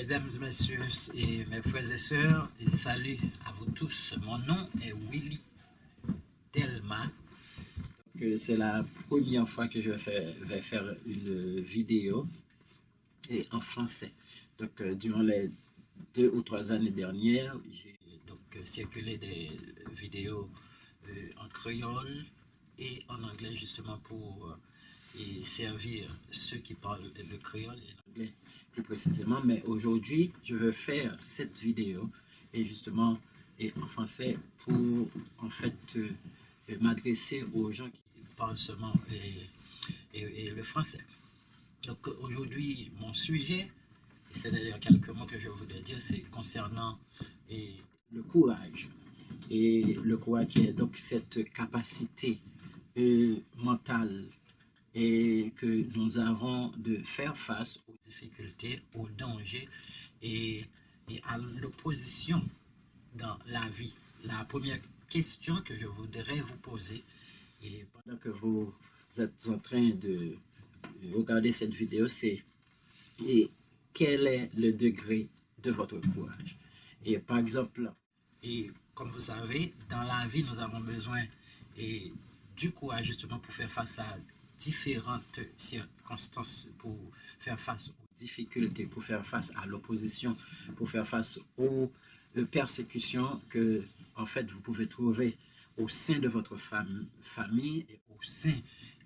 Mesdames, messieurs et mes frères et sœurs, et salut à vous tous. Mon nom est Willy Delma. C'est la première fois que je vais faire une vidéo et en français. Donc, durant les 2 ou 3 années dernières, j'ai circulé des vidéos en créole et en anglais justement pour servir ceux qui parlent le créole et l'anglais plus précisément. Mais aujourd'hui, je vais faire cette vidéo et justement en français pour en fait m'adresser aux gens qui parlent seulement le français. Donc aujourd'hui, mon sujet, c'est d'ailleurs quelques mots que je voudrais dire, c'est concernant le courage. Et le courage qui est donc cette capacité mentale et que nous avons de faire face aux difficultés, aux dangers et à l'opposition dans la vie. La première question que je voudrais vous poser, et pendant que vous êtes en train de regarder cette vidéo, c'est quel est le degré de votre courage? Et par exemple, comme vous savez, dans la vie, nous avons besoin du courage justement pour faire face à différentes circonstances, pour faire face aux difficultés, pour faire face à l'opposition, pour faire face aux persécutions que, en fait, vous pouvez trouver au sein de votre famille et au sein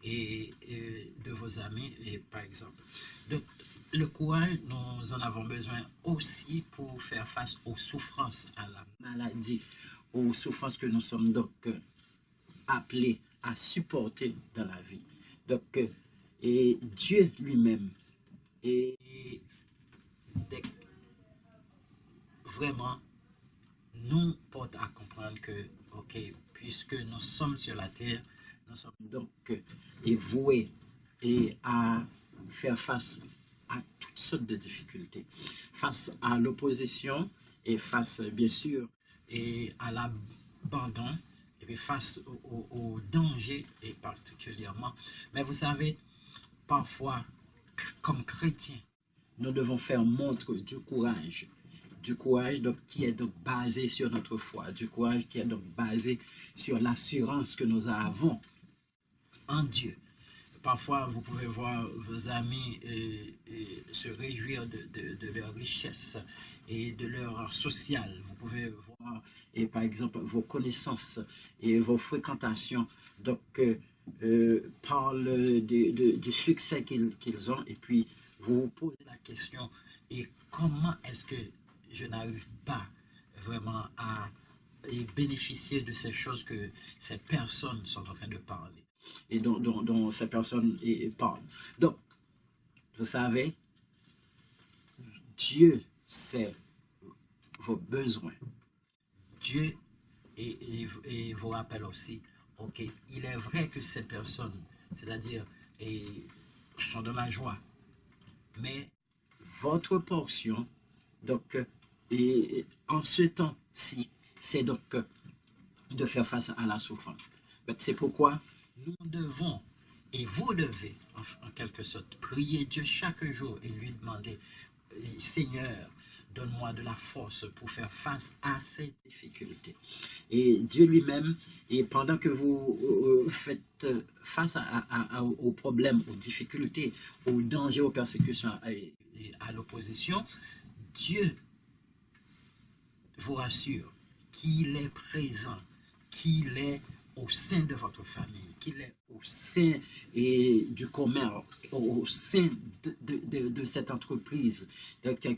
de vos amis, par exemple. Donc, le courage, nous en avons besoin aussi pour faire face aux souffrances, à la maladie, aux souffrances que nous sommes donc appelés à supporter dans la vie. Donc, Dieu lui-même vraiment nous porte à comprendre que, ok, puisque nous sommes sur la terre, nous sommes donc voués à faire face à toutes sortes de difficultés, face à l'opposition et face, bien sûr, à l'abandon, et puis face au danger, et particulièrement. Mais vous savez, parfois, comme chrétiens, nous devons faire montre du courage donc, qui est donc basé sur notre foi, du courage qui est donc basé sur l'assurance que nous avons en Dieu. Parfois, vous pouvez voir vos amis se réjouir de leur richesse et de leur social. Vous pouvez voir, par exemple, vos connaissances et vos fréquentations donc, parlent du succès qu'ils ont. Et puis, vous vous posez la question, et comment est-ce que je n'arrive pas vraiment à bénéficier de ces choses que ces personnes sont en train de parler et dont ces personnes parlent. Donc, vous savez, Dieu sait vos besoins. Dieu vous rappelle aussi, ok, il est vrai que ces personnes, c'est-à-dire, sont de ma joie, mais votre portion, donc, en ce temps-ci, c'est donc de faire face à la souffrance. C'est pourquoi nous devons, et vous devez, en quelque sorte, prier Dieu chaque jour et lui demander, Seigneur, donne-moi de la force pour faire face à ces difficultés. Et Dieu lui-même, et pendant que vous faites face aux problèmes, aux difficultés, aux dangers, aux persécutions et à l'opposition, Dieu vous rassure qu'il est présent, qu'il est au sein de votre famille, qu'il est au sein du commerce, au sein de cette entreprise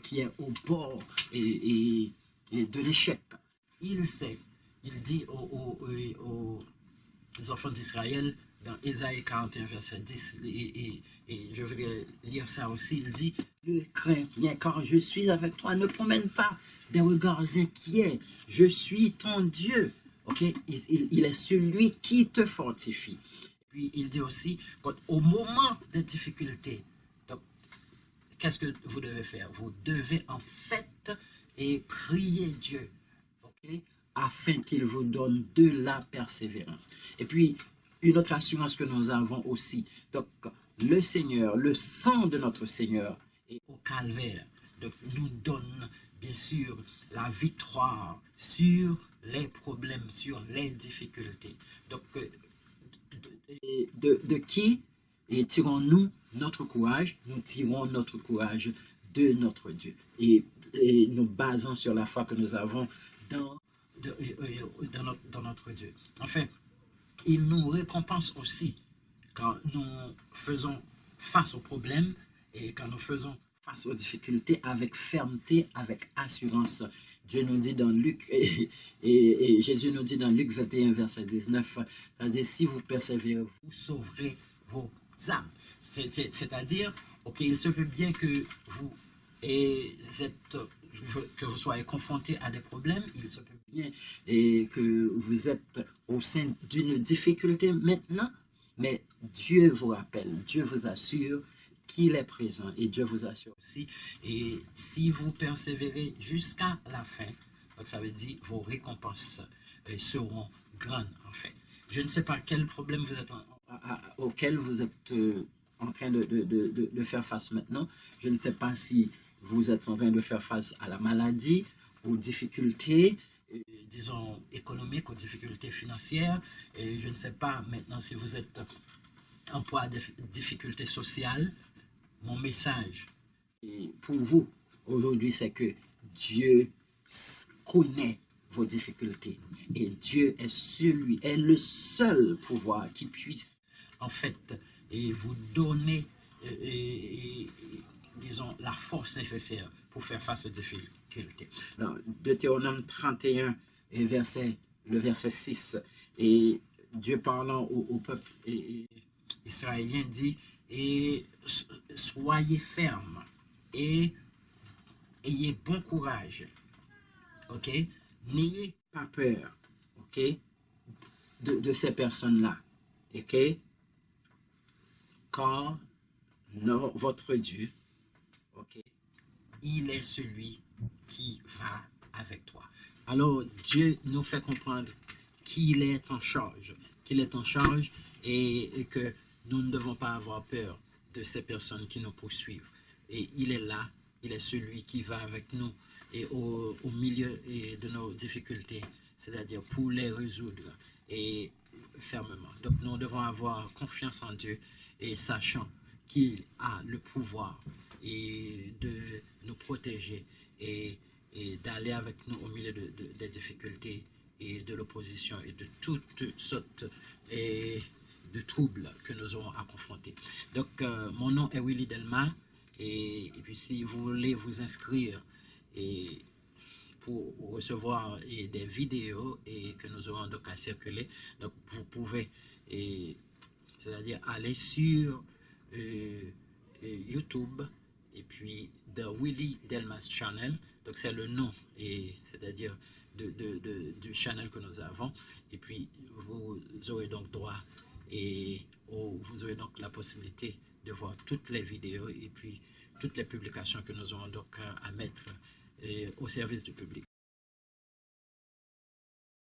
qui est au bord de l'échec. Il sait, il dit aux enfants d'Israël dans Ésaïe 41, verset 10, et je vais lire ça aussi, il dit, ne crains rien car je suis avec toi, ne promène pas des regards inquiets, je suis ton Dieu. Okay? Il est celui qui te fortifie. Puis il dit aussi, au moment des difficultés, qu'est-ce que vous devez faire? Vous devez en fait prier Dieu, okay? Afin qu'il vous donne de la persévérance. Et puis, une autre assurance que nous avons aussi, donc le Seigneur, le sang de notre Seigneur est au calvaire. donc, nous donne bien sûr la victoire sur les problèmes, sur les difficultés. Donc, de qui tirons-nous notre courage? Nous tirons notre courage de notre Dieu. Et nous basons sur la foi que nous avons dans, dans notre Dieu. Enfin, il nous récompense aussi quand nous faisons face aux problèmes et quand nous faisons face aux difficultés avec fermeté, avec assurance. Dieu nous dit dans Luc, et Jésus nous dit dans Luc 21, verset 19, c'est-à-dire, si vous persévérez, vous sauverez vos âmes. C'est-à-dire, ok, il se peut bien que vous, que vous soyez confronté à des problèmes, il se peut bien que vous êtes au sein d'une difficulté maintenant, mais Dieu vous rappelle, Dieu vous assure qu'il est présent et Dieu vous assure aussi. Et si vous persévérez jusqu'à la fin, donc ça veut dire vos récompenses seront grandes en fait. Je ne sais pas quel problème vous êtes auquel vous êtes en train de faire face maintenant. Je ne sais pas si vous êtes en train de faire face à la maladie, aux difficultés, disons, économiques, aux difficultés financières. Et je ne sais pas maintenant si vous êtes en proie à des difficultés sociales. Mon message pour vous aujourd'hui, c'est que Dieu connaît vos difficultés et Dieu est le seul pouvoir qui puisse en fait vous donner disons la force nécessaire pour faire face aux difficultés. Dans Deutéronome 31 et le verset 6, et Dieu parlant au peuple israélien dit: et soyez fermes et ayez bon courage, ok? N'ayez pas peur, ok? De ces personnes-là, ok? Car votre Dieu, ok? Il est celui qui va avec toi. Alors Dieu nous fait comprendre qu'il est en charge, et que nous ne devons pas avoir peur de ces personnes qui nous poursuivent. Et il est là, il est celui qui va avec nous et au milieu de nos difficultés, c'est-à-dire pour les résoudre et fermement. Donc nous devons avoir confiance en Dieu et sachant qu'il a le pouvoir et de nous protéger et d'aller avec nous au milieu des difficultés et de l'opposition et de toutes sortes de troubles que nous aurons à confronter. Donc, mon nom est Willy Delma, et puis si vous voulez vous inscrire pour recevoir des vidéos que nous aurons donc à circuler, donc vous pouvez, c'est-à-dire aller sur YouTube, et puis The Willy Delmas Channel, donc c'est le nom, c'est-à-dire du channel que nous avons, et puis vous aurez donc droit vous aurez donc la possibilité de voir toutes les vidéos et puis toutes les publications que nous aurons donc à mettre au service du public.